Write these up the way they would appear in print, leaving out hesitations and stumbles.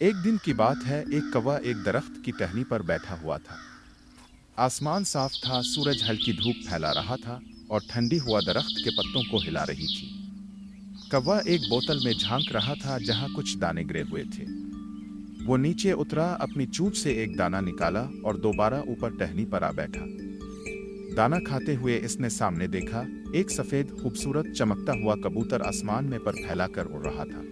एक दिन की बात है, एक कौवा एक दरख्त की टहनी पर बैठा हुआ था। आसमान साफ था, सूरज हल्की धूप फैला रहा था और ठंडी हुआ दरख्त के पत्तों को हिला रही थी। कौवा एक बोतल में झांक रहा था जहां कुछ दाने गिरे हुए थे। वो नीचे उतरा, अपनी चोंच से एक दाना निकाला और दोबारा ऊपर टहनी पर आ बैठा। दाना खाते हुए इसने सामने देखा, एक सफेद खूबसूरत चमकता हुआ कबूतर आसमान में पर फैलाकर उड़ रहा था।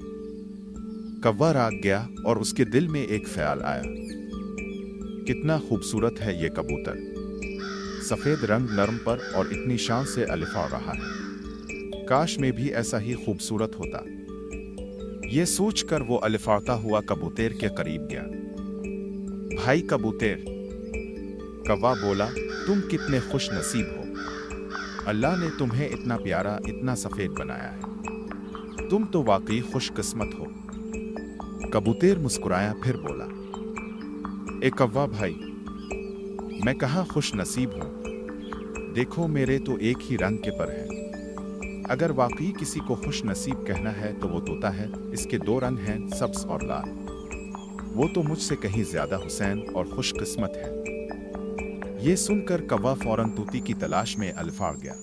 कौवा राग गया और उसके दिल में एक ख्याल आया, कितना खूबसूरत है ये कबूतर। सफेद रंग नरम पर और इतनी शान से अलिफा रहा है। काश में भी ऐसा ही खूबसूरत होता। ये सोचकर वो अलिफाता हुआ कबूतर के करीब गया। भाई कबूतर, कौवा बोला, तुम कितने खुश नसीब हो। अल्लाह ने तुम्हें इतना प्यारा, इतना सफेद बनाया है। तुम तो वाकई खुशकिस्मत हो। कबूतर मुस्कुराया, फिर बोला, ए कौवा भाई, मैं कहाँ खुश नसीब हूँ। देखो, मेरे तो एक ही रंग के पर हैं। अगर वाकई किसी को खुश नसीब कहना है तो वो तोता है। इसके दो रंग हैं, सब्ज और लाल। वो तो मुझसे कहीं ज्यादा हुसैन और खुशकिस्मत है। ये सुनकर कौवा फौरन तोते की तलाश में अलिफाड़ गया।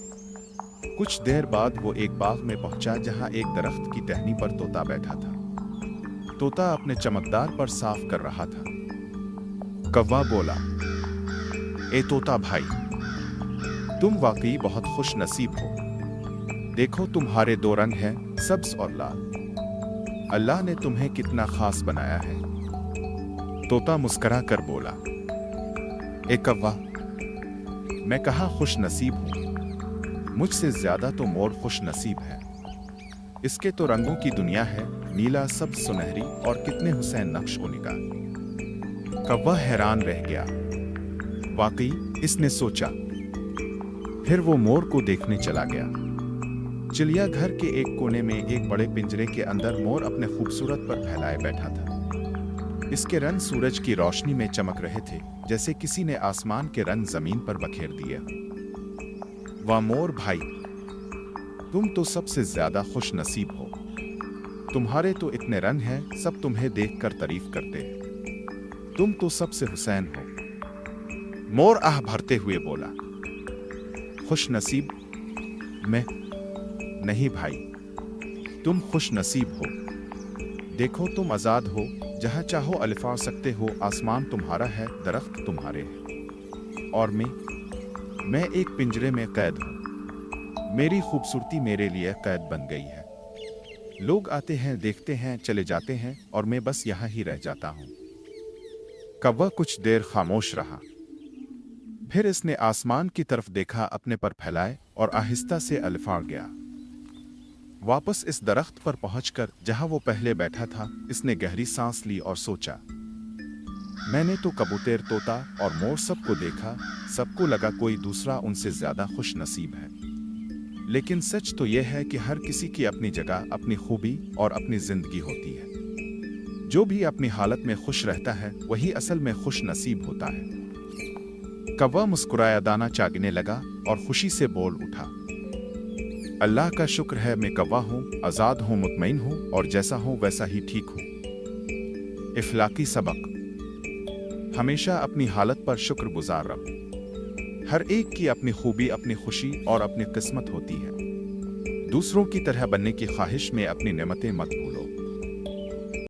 कुछ देर बाद वो एक बाग में पहुंचा जहां एक दरख्त की टहनी पर तोता बैठा था। तोता अपने चमकदार पर साफ कर रहा था। कौवा बोला, ए तोता भाई, तुम वाकई बहुत खुश नसीब हो। देखो, तुम्हारे दो रंग हैं, सब्ज और लाल। अल्लाह ने तुम्हें कितना खास बनाया है। तोता मुस्कुरा कर बोला, ए कौवा, मैं कहाँ खुश नसीब हूँ। मुझसे ज्यादा तो मोर खुश नसीब है। इसके तो रंगों की दुनिया है, नीला, सब्ज, सुनहरी और कितने हुसैन नक्श ओ निगार। कौवा हैरान रह गया। वाकई, इसने सोचा। फिर वो मोर को देखने चला गया। चिड़ियाघर के एक कोने में एक बड़े पिंजरे के अंदर मोर अपने खूबसूरत पर फैलाए बैठा था। इसके रंग सूरज की रोशनी में चमक रहे थे, जैसे किसी ने आसमान के रंग जमीन पर बखेर दिए। वाह मोर भाई, तुम तो सबसे ज्यादा खुश नसीब हो। तुम्हारे तो इतने रंग हैं, सब तुम्हें देखकर तारीफ करते हैं। तुम तो सबसे हुसैन हो। मोर आह भरते हुए बोला, खुश नसीब? मैं नहीं भाई, तुम खुश नसीब हो। देखो, तुम आजाद हो, जहां चाहो अलिफा सकते हो। आसमान तुम्हारा है, दरख्त तुम्हारे हैं और मैं एक पिंजरे में कैद हूं। मेरी खूबसूरती मेरे लिए कैद बन गई है। लोग आते हैं, देखते हैं, चले जाते हैं और मैं बस यहां ही रह जाता हूं। कौवा कुछ देर खामोश रहा। फिर इसने आसमान की तरफ देखा, अपने पर फैलाए और आहिस्ता से अलिफा गया। वापस इस दरख्त पर पहुंचकर जहां वो पहले बैठा था, इसने गहरी सांस ली और सोचा, मैंने तो कबूतर, तोता और मोर सबको देखा। सबको लगा कोई दूसरा उनसे ज्यादा खुश नसीब है। लेकिन सच तो यह है कि हर किसी की अपनी जगह, अपनी खूबी और अपनी जिंदगी होती है। जो भी अपनी हालत में खुश रहता है, वही असल में खुश नसीब होता है। कौवा मुस्कुराया, दाना चागने लगा और खुशी से बोल उठा, अल्लाह का शुक्र है, मैं कौवा हूँ, आज़ाद हूँ, मुतमईन हूँ और जैसा हूँ वैसा ही ठीक हूँ। इखलाकी सबक, हमेशा अपनी हालत पर शुक्रगुजार रहो। हर एक की अपनी खूबी, अपनी खुशी और अपनी किस्मत होती है। दूसरों की तरह बनने की ख्वाहिश में अपनी नेमतें मत